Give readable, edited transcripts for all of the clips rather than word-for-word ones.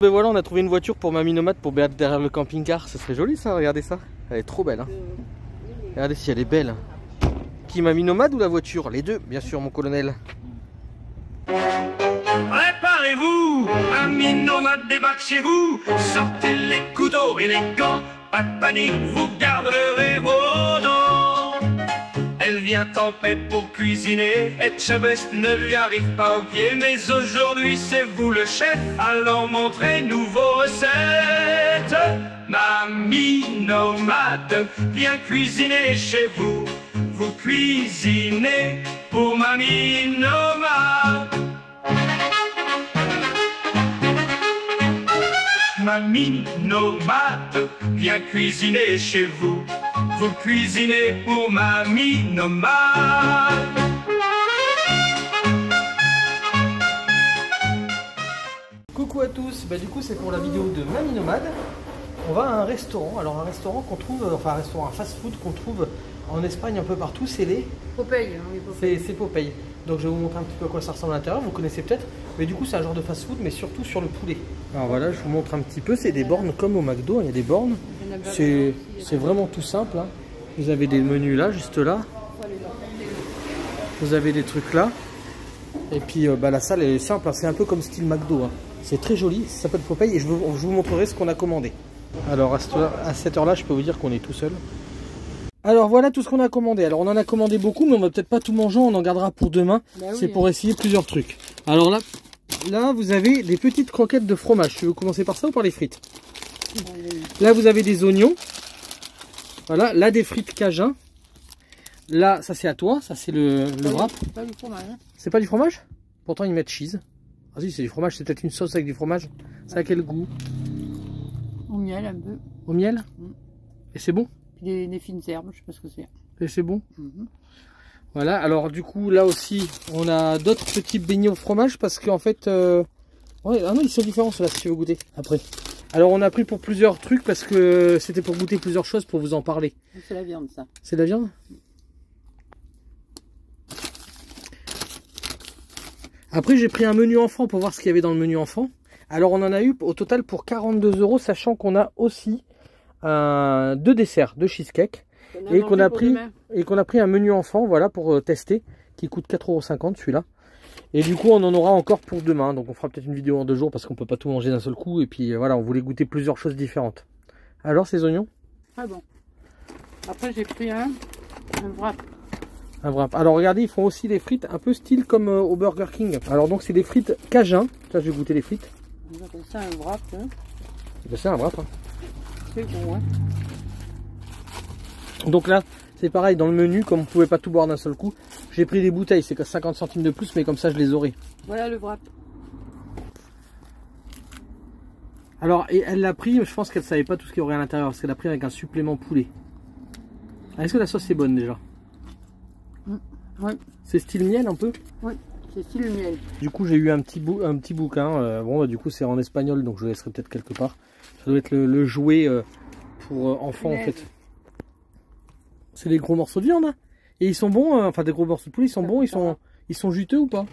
Ben voilà, on a trouvé une voiture pour Mamie Nomade pour mettre derrière le camping-car. Ce serait joli ça, regardez ça. Elle est trop belle. Hein. Regardez si elle est belle. Qui, Mamie Nomade ou la voiture? Les deux, bien sûr, mon colonel. Préparez-vous, Mamie Nomade débarque chez vous. Sortez les couteaux et les gants. Pas de panique, vous garderez vos dents. Elle vient en paix pour cuisiner. Et Chavez ne lui arrive pas au pied. Mais aujourd'hui c'est vous le chef. Alors montrez-nous vos recettes. Mamie Nomade vient cuisiner chez vous. Vous cuisinez pour Mamie Nomade. Mamie Nomade vient cuisiner chez vous. Vous cuisinez pour Mamie Nomade. Coucou à tous, bah, du coup c'est pour la vidéo de Mamie Nomade. On va à un restaurant, alors un restaurant qu'on trouve, enfin un restaurant, un fast-food qu'on trouve en Espagne un peu partout, c'est les... Popeye, oui, Popeye. C'est Popeye. Donc je vais vous montrer un petit peu à quoi ça ressemble à l'intérieur, vous connaissez peut-être. Mais du coup c'est un genre de fast-food, mais surtout sur le poulet. Alors voilà, je vous montre un petit peu, c'est des bornes comme au McDo, il y a des bornes. C'est vraiment tout simple. Hein. Vous avez des menus là, juste là. Vous avez des trucs là. Et puis bah, la salle est simple, hein. C'est un peu comme style McDo. Hein. C'est très joli, ça s'appelle Popeye et je vous montrerai ce qu'on a commandé. Alors à cette heure là, je peux vous dire qu'on est tout seul. Alors voilà tout ce qu'on a commandé. Alors on en a commandé beaucoup, mais on va peut-être pas tout manger, on en gardera pour demain. Bah oui, c'est pour essayer plusieurs trucs. Alors là vous avez des petites croquettes de fromage. Tu veux commencer par ça ou par les frites? Là vous avez des oignons. Voilà, là des frites cajun. Là ça c'est à toi, ça c'est le wrap. C'est pas du fromage. Hein. C'est pas du fromage? Pourtant ils mettent cheese. Ah si, c'est du fromage, c'est peut-être une sauce avec du fromage. Ça a quel goût? Au miel un peu. Au miel? Et c'est bon? Des fines herbes, je sais pas ce que c'est. Et c'est bon. Voilà, alors du coup là aussi on a d'autres petits beignets au fromage parce qu'en fait ouais, ah non, ils sont différents ceux-là si tu veux goûter après. Alors on a pris pour plusieurs trucs parce que c'était pour goûter plusieurs choses pour vous en parler. C'est la viande ça. C'est de la viande? Après j'ai pris un menu enfant pour voir ce qu'il y avait dans le menu enfant. Alors on en a eu au total pour 42 €, sachant qu'on a aussi deux desserts, deux cheesecake et qu'on a pris un menu enfant, voilà, pour tester, qui coûte 4,50 € celui-là. Et du coup on en aura encore pour demain, donc on fera peut-être une vidéo en 2 jours parce qu'on peut pas tout manger d'un seul coup. Et puis voilà, on voulait goûter plusieurs choses différentes. Alors ces oignons? Ah bon. Après j'ai pris un wrap. Un wrap. Alors regardez, ils font aussi des frites un peu style comme au Burger King. Alors donc c'est des frites cajun. Là je vais goûter les frites. On appelle ça un wrap. Hein. C'est un wrap. Hein. C'est bon, hein. Donc là, c'est pareil, dans le menu, comme on ne pouvait pas tout boire d'un seul coup, j'ai pris des bouteilles, c'est 50 centimes de plus, mais comme ça je les aurai. Voilà le wrap. Alors, et elle l'a pris, je pense qu'elle ne savait pas tout ce qu'il y aurait à l'intérieur, parce qu'elle a pris avec un supplément poulet. Est-ce que la sauce est bonne déjà? Oui. C'est style miel un peu? Oui, c'est style miel. Du coup, j'ai eu un petit bouquin, bon, bah, du coup c'est en espagnol, donc je le laisserai peut-être quelque part. Ça doit être le jouet pour enfants en fait. C'est des gros morceaux de viande, hein. Et ils sont bons, enfin des gros morceaux de poulet, ils sont bons, ils sont juteux ou pas?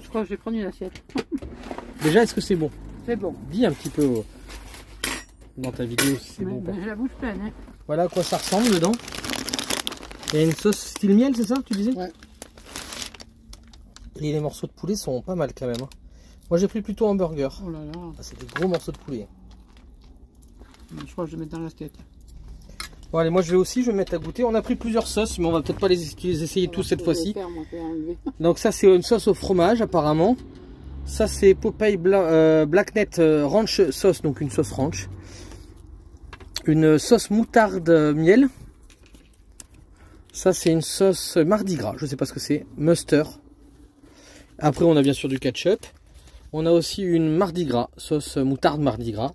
Je crois que je vais prendre une assiette. Déjà, est-ce que c'est bon? C'est bon. Dis un petit peu dans ta vidéo si c'est bon ou pas. J'ai la bouche pleine, hein. Voilà à quoi ça ressemble dedans. Il y a une sauce style miel, c'est ça tu disais? Ouais. Et les morceaux de poulet sont pas mal quand même, hein. Moi j'ai pris plutôt un burger. Oh là là. Ah, c'est des gros morceaux de poulet. Je crois que je vais mettre dans l'assiette. Bon allez, moi je vais me mettre à goûter. On a pris plusieurs sauces, mais on va peut-être pas les essayer tous cette fois-ci. Donc ça c'est une sauce au fromage apparemment. Ça c'est Popeye Blacknet Ranch sauce, donc une sauce ranch. Une sauce moutarde miel. Ça c'est une sauce Mardi Gras, je sais pas ce que c'est. Mustard. Après on a bien sûr du ketchup. On a aussi une Mardi Gras, sauce moutarde Mardi Gras.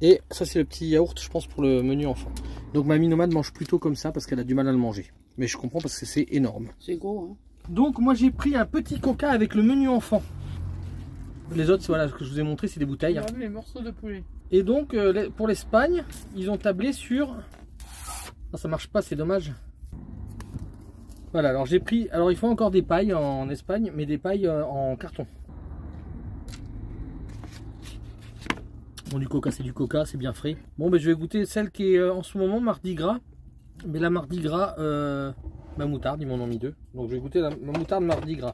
Et ça c'est le petit yaourt je pense pour le menu enfant. Donc Mamie Nomade mange plutôt comme ça parce qu'elle a du mal à le manger. Mais je comprends parce que c'est énorme. C'est gros, hein. Donc moi j'ai pris un petit coca avec le menu enfant. Les autres, voilà, ce que je vous ai montré, c'est des bouteilles. On a vu les morceaux de poulet. Et donc pour l'Espagne, ils ont tablé sur... Non, ça marche pas, c'est dommage. Voilà, alors j'ai pris... Alors il faut encore des pailles en Espagne, mais des pailles en carton. Bon, du coca, c'est du coca, c'est bien frais. Bon, ben je vais goûter celle qui est en ce moment Mardi Gras. Mais la Mardi Gras, ma moutarde, ils m'en ont mis 2. Donc je vais goûter ma moutarde Mardi Gras.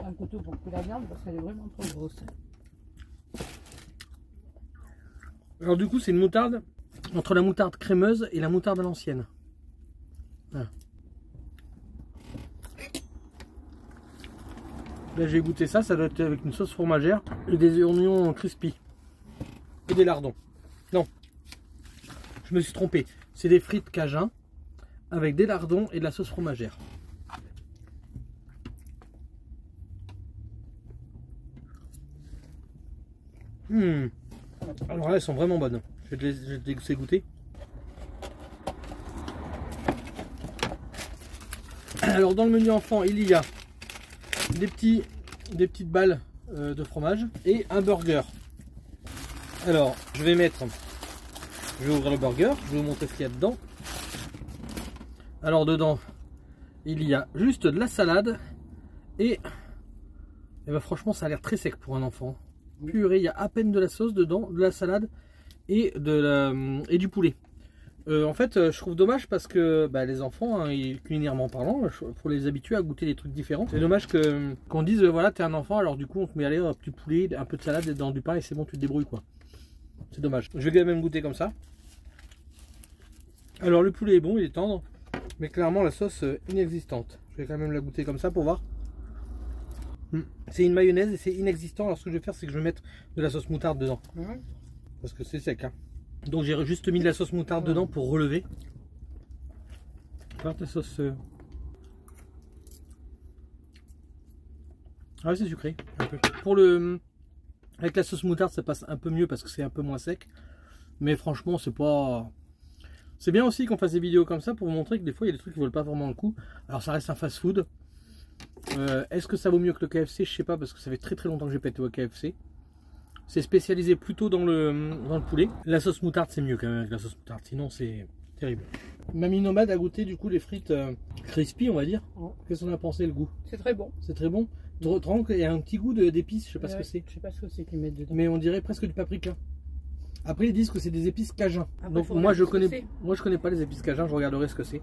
Un couteau pour couper la viande parce qu'elle est vraiment trop grosse. Alors du coup, c'est une moutarde entre la moutarde crémeuse et la moutarde à l'ancienne. Voilà. Là, j'ai goûté ça, ça doit être avec une sauce fromagère et des oignons crispy. Et des lardons. Non, je me suis trompé. C'est des frites cajun avec des lardons et de la sauce fromagère. Alors là, elles sont vraiment bonnes. Je vais te les laisser goûter. Alors dans le menu enfant, il y a des petites balles de fromage et un burger. Alors je vais ouvrir le burger, je vais vous montrer ce qu'il y a dedans. Alors dedans, il y a juste de la salade et ben, franchement ça a l'air très sec pour un enfant. Purée, il y a à peine de la sauce dedans, de la salade et du poulet. En fait, je trouve dommage parce que bah, les enfants, hein, culinairement parlant, il faut les habituer à goûter des trucs différents. C'est dommage qu'on dise voilà, t'es un enfant, alors du coup on te met un petit poulet, un peu de salade dans du pain et c'est bon, tu te débrouilles quoi. C'est dommage. Je vais quand même goûter comme ça. Alors le poulet est bon, il est tendre, mais clairement la sauce inexistante. Je vais quand même la goûter comme ça pour voir. C'est une mayonnaise et c'est inexistant. Alors ce que je vais faire, c'est que je vais mettre de la sauce moutarde dedans. Parce que c'est sec. Hein. Donc j'ai juste mis de la sauce moutarde dedans pour relever. Regarde la sauce. Ah ouais, c'est sucré. Un peu. Avec la sauce moutarde, ça passe un peu mieux parce que c'est un peu moins sec. Mais franchement, c'est pas... C'est bien aussi qu'on fasse des vidéos comme ça pour vous montrer que des fois, il y a des trucs qui ne valent pas vraiment le coup. Alors ça reste un fast-food. Est-ce que ça vaut mieux que le KFC? Je sais pas parce que ça fait très très longtemps que j'ai pas été au KFC. C'est spécialisé plutôt dans le poulet. La sauce moutarde c'est mieux quand même avec la sauce moutarde, sinon c'est terrible. Mamie Nomade a goûté du coup les frites crispy on va dire. Qu'est-ce qu'on a pensé le goût? C'est très bon. C'est très bon. Tu te rends compte qu'il y a un petit goût d'épices, je sais pas ce que c'est. Je sais pas ce que c'est qu'ils mettent dedans. Mais on dirait presque du paprika. Après ils disent que c'est des épices cajun. Donc moi je connais pas les épices cajun, je regarderai ce que c'est.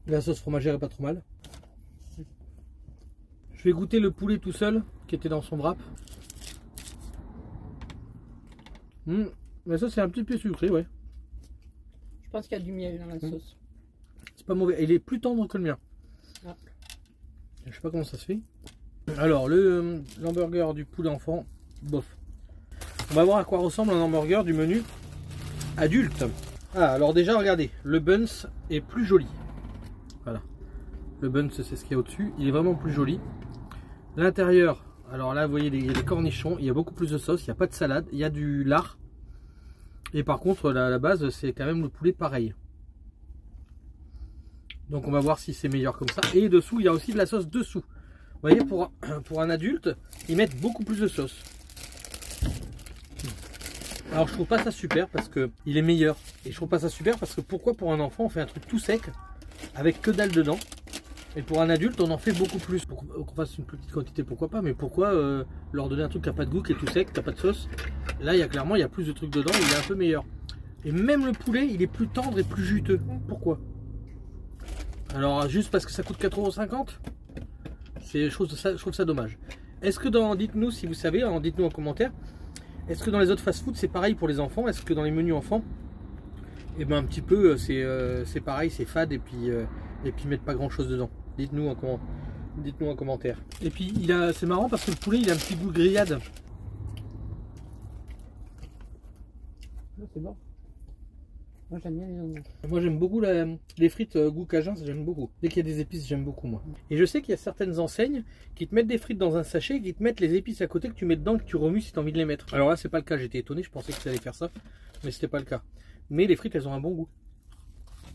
La sauce fromagère est pas trop mal. Je vais goûter le poulet tout seul qui était dans son wrap. Mais ça c'est un petit peu sucré, ouais. Je pense qu'il y a du miel dans la sauce. C'est pas mauvais. Il est plus tendre que le mien. Ah. Je sais pas comment ça se fait. Alors l'hamburger du poulet enfant, bof. On va voir à quoi ressemble un hamburger du menu adulte. Ah alors déjà regardez, le buns est plus joli. Voilà, le buns c'est ce qu'il y a au-dessus, il est vraiment plus joli. L'intérieur, alors là vous voyez il y a des cornichons, il y a beaucoup plus de sauce, il n'y a pas de salade, il y a du lard. Et par contre la base c'est quand même le poulet pareil. Donc on va voir si c'est meilleur comme ça. Et dessous il y a aussi de la sauce dessous. Vous voyez pour un adulte ils mettent beaucoup plus de sauce. Alors je trouve pas ça super parce que il est meilleur. Et je trouve pas ça super parce que pourquoi pour un enfant on fait un truc tout sec avec que dalle dedans, et pour un adulte on en fait beaucoup plus. Pour qu'on fasse une petite quantité pourquoi pas, mais pourquoi leur donner un truc qui n'a pas de goût, qui est tout sec, qui n'a pas de sauce. Là il y a clairement il y a plus de trucs dedans, il est un peu meilleur. Et même le poulet il est plus tendre et plus juteux. Pourquoi? Alors juste parce que ça coûte 4,50 €? Je trouve ça dommage. Est-ce que dites-nous si vous savez, dites-nous en commentaire, est-ce que dans les autres fast-food c'est pareil pour les enfants? Est-ce que dans les menus enfants et ben un petit peu c'est pareil, c'est fade et puis ils mettent pas grand chose dedans. Dites-nous en commentaire. Et puis c'est marrant parce que le poulet il a un petit goût grillade. C'est bon. Moi j'aime bien les ongles. Moi j'aime beaucoup les frites goût cajun, j'aime beaucoup. Dès qu'il y a des épices j'aime beaucoup moi. Et je sais qu'il y a certaines enseignes qui te mettent des frites dans un sachet et qui te mettent les épices à côté que tu mets dedans, que tu remues si tu as envie de les mettre. Alors là c'est pas le cas, j'étais étonné, je pensais que ça allait faire ça, mais c'était pas le cas. Mais les frites elles ont un bon goût.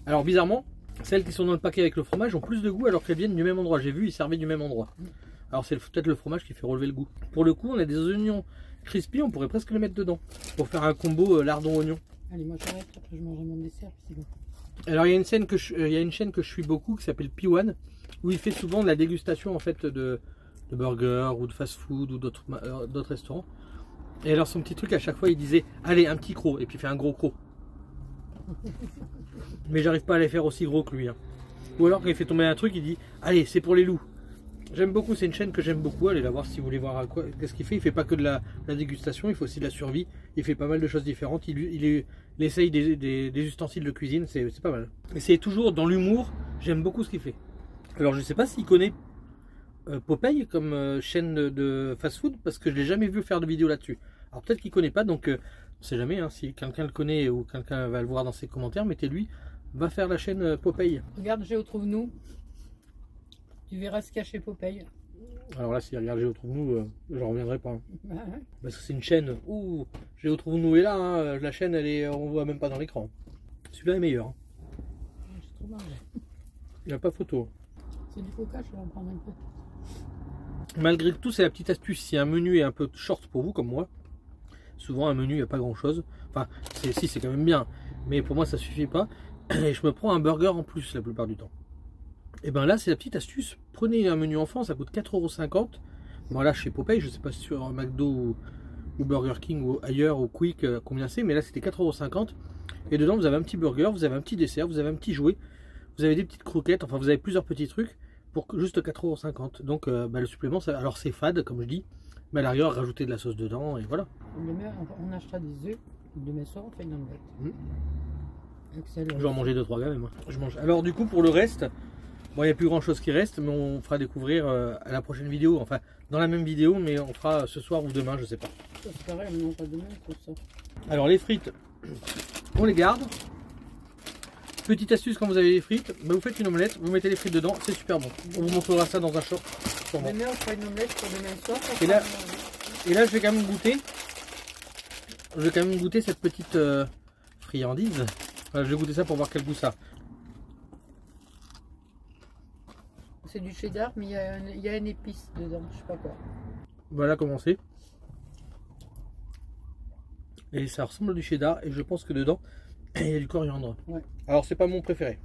Alors bizarrement, celles qui sont dans le paquet avec le fromage ont plus de goût alors qu'elles viennent du même endroit. J'ai vu, ils servaient du même endroit. Alors c'est peut-être le fromage qui fait relever le goût. Pour le coup on a des oignons crispy, on pourrait presque les mettre dedans. Pour faire un combo lardon-oignon. Allez, moi j'arrête, après je mangerai mon dessert, c'est bon. Alors il y a une chaîne que je suis beaucoup qui s'appelle P1, où il fait souvent de la dégustation en fait de burgers ou de fast-food ou d'autres restaurants. Et alors son petit truc à chaque fois il disait allez un petit croc et puis il fait un gros croc. Mais j'arrive pas à les faire aussi gros que lui. Hein. Ou alors quand il fait tomber un truc il dit allez c'est pour les loups. J'aime beaucoup, c'est une chaîne que j'aime beaucoup, allez la voir si vous voulez voir qu'est-ce qu'il fait. Il fait pas que de la dégustation, il fait aussi de la survie. Il fait pas mal de choses différentes, il essaye des ustensiles de cuisine, c'est pas mal. Et c'est toujours dans l'humour, j'aime beaucoup ce qu'il fait. Alors je sais pas s'il connaît Popeye comme chaîne de fast-food, parce que je l'ai jamais vu faire de vidéo là-dessus. Alors peut-être qu'il connaît pas, donc on sait jamais, hein, si quelqu'un le connaît ou quelqu'un va le voir dans ses commentaires, mettez-lui, va faire la chaîne Popeye. Regarde Géo Trouve-nous. Tu verras ce caché Popeye. Alors là, si regarde Géo Trouve-nous, j'en reviendrai pas. Hein. Parce que c'est une chaîne où Géo Trouve-nous est là, hein, la chaîne, on voit même pas dans l'écran. Celui-là est meilleur. Hein. Il n'y a pas photo. C'est du coca, je vais en prendre un peu. Malgré tout, c'est la petite astuce. Si un menu est un peu short pour vous, comme moi, souvent un menu, il n'y a pas grand-chose. Enfin, si, c'est quand même bien. Mais pour moi, ça suffit pas. Et je me prends un burger en plus la plupart du temps. Et ben là c'est la petite astuce, prenez un menu enfant, ça coûte 4,50 €. Bon là chez Popeye, je sais pas si sur McDo ou Burger King ou ailleurs ou Quick combien c'est, mais là c'était 4,50 €. Et dedans vous avez un petit burger, vous avez un petit dessert, vous avez un petit jouet, vous avez des petites croquettes, enfin vous avez plusieurs petits trucs pour juste 4,50 €. Donc le supplément, alors c'est fade comme je dis, mais à l'arrière rajouter de la sauce dedans et voilà. On achètera des œufs, demain soir on fait une omelette. Je vais en manger 2-3 quand même. Je mange. Alors du coup pour le reste, bon, il n'y a plus grand chose qui reste, mais on fera découvrir à la prochaine vidéo, enfin dans la même vidéo, mais on fera ce soir ou demain, je sais pas. C'est pareil, mais non pas demain, ça. Alors les frites, on les garde. Petite astuce, quand vous avez les frites, bah, vous faites une omelette, vous mettez les frites dedans, c'est super bon. On vous montrera ça dans un short. Demain on fera une omelette pour demain soir. Et là je vais quand même goûter. Je vais quand même goûter cette petite friandise. Enfin, je vais goûter ça pour voir quel goût ça a. C'est du cheddar, mais il y a une épice dedans, je sais pas quoi. Voilà comment c'est. Et ça ressemble à du cheddar, et je pense que dedans, il y a du coriandre. Ouais. Alors c'est pas mon préféré.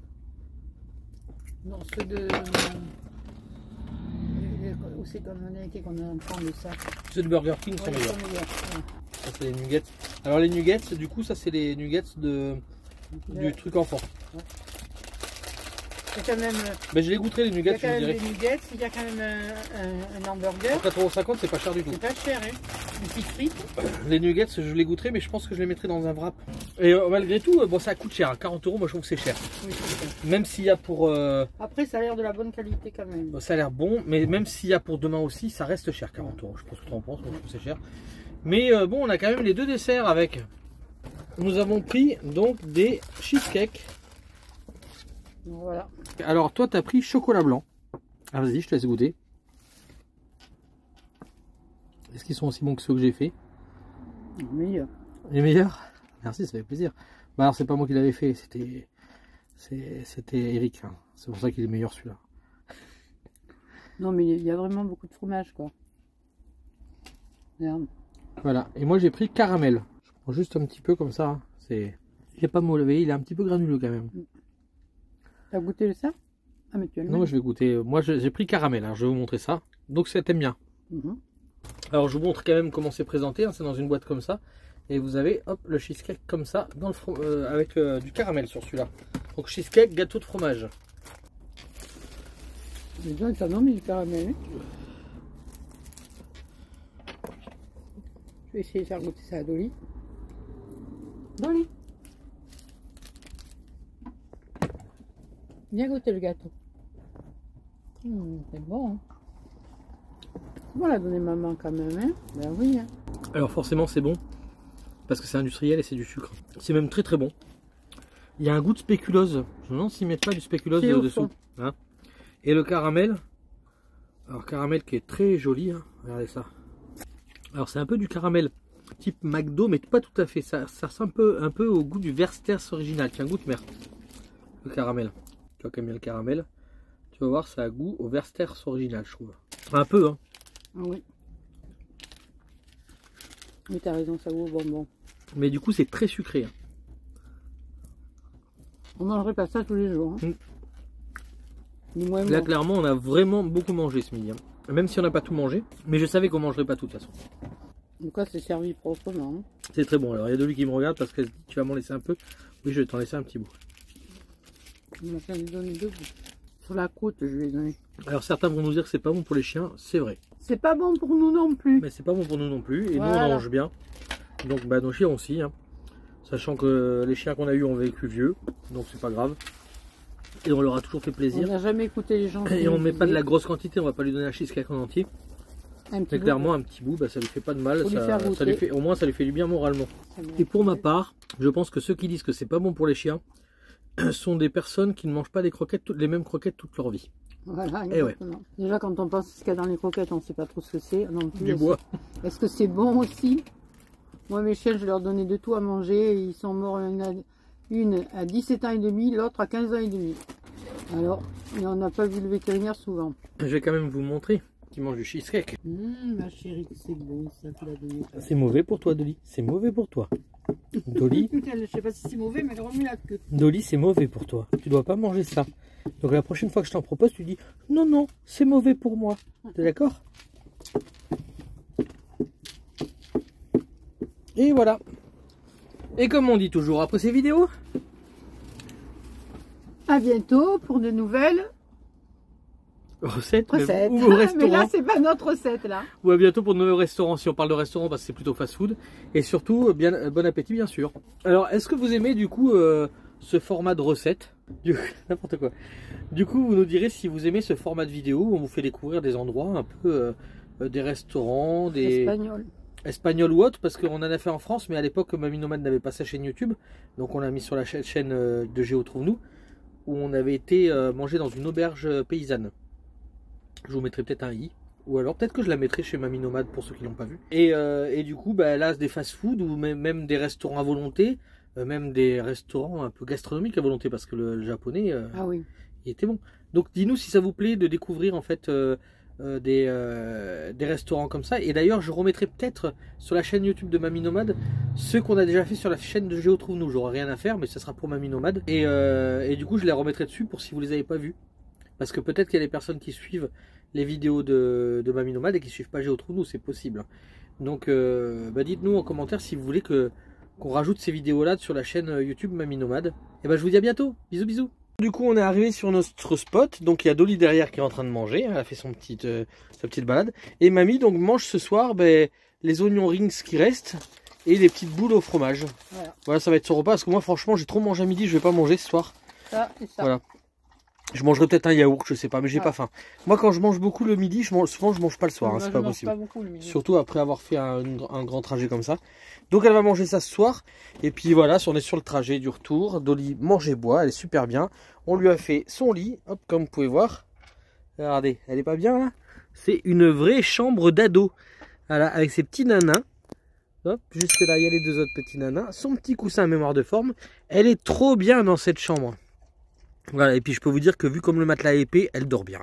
Non, ceux de... Où c'est qu'on en a été qu'on a un prendre de ça. Ceux de Burger King sont meilleurs. Ouais. Ça c'est les nuggets. Alors les nuggets, du coup ça c'est les nuggets du truc enfant. Ouais. Il y a quand même... Mais je les goûterai les nuggets, il y a quand même des nuggets, il y a quand même un hamburger. 4,50 €, c'est pas cher du tout. C'est pas cher, hein. Une petite frite. Les nuggets, je les goûterai, mais je pense que je les mettrai dans un wrap. Et malgré tout, bon, ça coûte cher. À 40 €, moi je trouve que c'est cher. Oui, c'est cher. Même s'il y a pour... Après, ça a l'air de la bonne qualité quand même. Ça a l'air bon, mais même s'il y a pour demain aussi, ça reste cher, 40 €. Je pense que tu en penses, moi je trouve que c'est cher. Mais bon, on a quand même les deux desserts avec. Nous avons pris donc des cheesecakes. Voilà. Alors toi, tu as pris chocolat blanc. Ah, vas-y, je te laisse goûter. Est-ce qu'ils sont aussi bons que ceux que j'ai fait? Meilleur. Les meilleurs? Merci, ça fait plaisir. Bah alors c'est pas moi qui l'avais fait, c'était Eric. Hein. C'est pour ça qu'il est meilleur celui-là. Non mais il y a vraiment beaucoup de fromage quoi. Merde. Voilà, et moi j'ai pris caramel. Je prends juste un petit peu comme ça. Hein. Il n'est pas mauvais, il est un petit peu granuleux quand même. T'as goûté ça? Ah mais tu as le Non, je vais goûter. Moi j'ai pris caramel, alors je vais vous montrer ça. Donc ça t'aime bien. Alors je vous montre quand même comment c'est présenté, hein. C'est dans une boîte comme ça. Et vous avez hop, le cheesecake comme ça, dans le avec du caramel sur celui-là. Donc cheesecake, gâteau de fromage. Les gens ils non mais du caramel. Hein. Je vais essayer de faire goûter ça à Dolly. Dolly, viens goûter le gâteau. C'est bon. Hein. On l'a donné maman quand même. Hein, ben oui. Hein. Alors forcément c'est bon. Parce que c'est industriel et c'est du sucre. C'est même très très bon. Il y a un goût de spéculose. Je me demande s'ils mettent pas du spéculose dessous. Hein. Et le caramel. Alors caramel qui est très joli. Hein. Regardez ça. Alors c'est un peu du caramel type McDo, mais pas tout à fait. Ça ressemble un peu au goût du Werther's original. Tiens, goûte merde. Le caramel. Tu vois comme il y a le caramel. Tu vas voir, ça a goût au Werther's original, je trouve. Un peu, hein. Ah oui. Mais t'as raison, ça goût au bonbon. Mais du coup, c'est très sucré. Hein. On mangerait pas ça tous les jours. Hein. Là, clairement, on a vraiment beaucoup mangé ce midi. Hein. Même si on n'a pas tout mangé. Mais je savais qu'on mangerait pas tout de toute façon. Donc là, c'est servi proprement. Hein. C'est très bon. Alors, il y a Dolly qui me regarde parce que tu vas m'en laisser un peu. Oui, je vais t'en laisser un petit bout. On va lui donner 2 bouts. Sur la côte, je vais donner. Alors, certains vont nous dire que c'est pas bon pour les chiens. C'est vrai. C'est pas bon pour nous non plus. Mais c'est pas bon pour nous non plus. Et voilà. nous, on mange bien. Donc, bah, nos chiens aussi. Hein. Sachant que les chiens qu'on a eu ont vécu vieux. Donc, c'est pas grave. Et on leur a toujours fait plaisir. On n'a jamais écouté les gens. Et on met pas de la grosse quantité. On va pas lui donner un cheesecake en entier. Mais clairement, un petit bout, bah, ça lui fait pas de mal. Ça lui fait, au moins, ça lui fait du bien moralement. Et pour ma part, je pense que ceux qui disent que c'est pas bon pour les chiens sont des personnes qui ne mangent pas des croquettes, les mêmes croquettes toute leur vie. Voilà, et ouais. Déjà, quand on pense ce qu'il y a dans les croquettes, on ne sait pas trop ce que c'est. Du bois. Est-ce que c'est bon aussi? Moi, mes chiens, je leur donnais de tout à manger. Ils sont morts, une à 17 ans et demi, l'autre à 15 ans et demi. Alors, on n'a pas vu le vétérinaire souvent. Je vais quand même vous montrer qu'ils mangent du cheesecake. Ma chérie, c'est bon, ça te l'a donné. C'est mauvais pour toi, Dolly. C'est mauvais pour toi. Dolly. Je sais pas si c'est mauvais, mais elle remue la queue. Dolly, c'est mauvais pour toi. Tu dois pas manger ça. Donc la prochaine fois que je t'en propose, tu dis non, non, c'est mauvais pour moi. T'es d'accord? Et voilà. Et comme on dit toujours après ces vidéos, à bientôt pour de nouvelles recettes. Ou au restaurant. Mais là, c'est pas notre recette là. Ou à bientôt pour de nouveaux restaurants. Si on parle de restaurant, parce que c'est plutôt fast-food. Et surtout, bon appétit, bien sûr. Alors, est-ce que vous aimez du coup ce format de recette? N'importe quoi. Du coup, vous nous direz si vous aimez ce format de vidéo où on vous fait découvrir des endroits un peu des restaurants, des espagnols ou autres, parce qu'on en a fait en France, mais à l'époque, Mamie Nomade n'avait pas sa chaîne YouTube, donc on l'a mis sur la chaîne de Géo Trouve-nous, où on avait été manger dans une auberge paysanne. Je vous mettrai peut-être un i, ou alors peut-être que je la mettrai chez Mamie Nomade pour ceux qui l'ont pas vu. Et du coup, bah, là, des fast-food ou même des restaurants à volonté, même des restaurants un peu gastronomiques à volonté, parce que le japonais, ah oui, il était bon. Donc dis-nous si ça vous plaît de découvrir en fait des restaurants comme ça. Et d'ailleurs, je remettrai peut-être sur la chaîne YouTube de Mamie Nomade ceux qu'on a déjà fait sur la chaîne de Géo Trouve-nous. J'aurai rien à faire, mais ça sera pour Mamie Nomade. Et du coup, je les remettrai dessus pour si vous les avez pas vus. Parce que peut-être qu'il y a des personnes qui suivent les vidéos de Mamie Nomade et qui ne suivent pas Géo Trouve-nous, c'est possible. Donc bah dites-nous en commentaire si vous voulez qu'on rajoute ces vidéos-là sur la chaîne YouTube Mamie Nomade. Et bah je vous dis à bientôt, bisous bisous. Du coup on est arrivé sur notre spot, donc il y a Dolly derrière qui est en train de manger, elle a fait sa petite balade. Et Mamie donc mange ce soir les oignons rings qui restent et les petites boules au fromage. Voilà, ça va être son repas parce que moi franchement j'ai trop mangé à midi, je vais pas manger ce soir. Ça et ça. Voilà. Je mangerai peut-être un yaourt, je sais pas, mais j'ai pas faim. Moi, quand je mange beaucoup le midi, souvent je mange pas le soir, hein, c'est pas possible. Surtout après avoir fait un grand trajet comme ça. Donc elle va manger ça ce soir. Et puis voilà, on est sur le trajet du retour. Dolly mange et boit, elle est super bien. On lui a fait son lit, hop, comme vous pouvez voir. Regardez, elle est pas bien là? C'est une vraie chambre d'ado. Voilà, avec ses petits nanas. Hop, juste là, il y a les deux autres petits nanas. Son petit coussin à mémoire de forme. Elle est trop bien dans cette chambre. Voilà, et puis je peux vous dire que vu comme le matelas est épais, elle dort bien.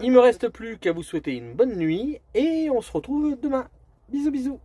Il me reste plus qu'à vous souhaiter une bonne nuit et on se retrouve demain. Bisous bisous.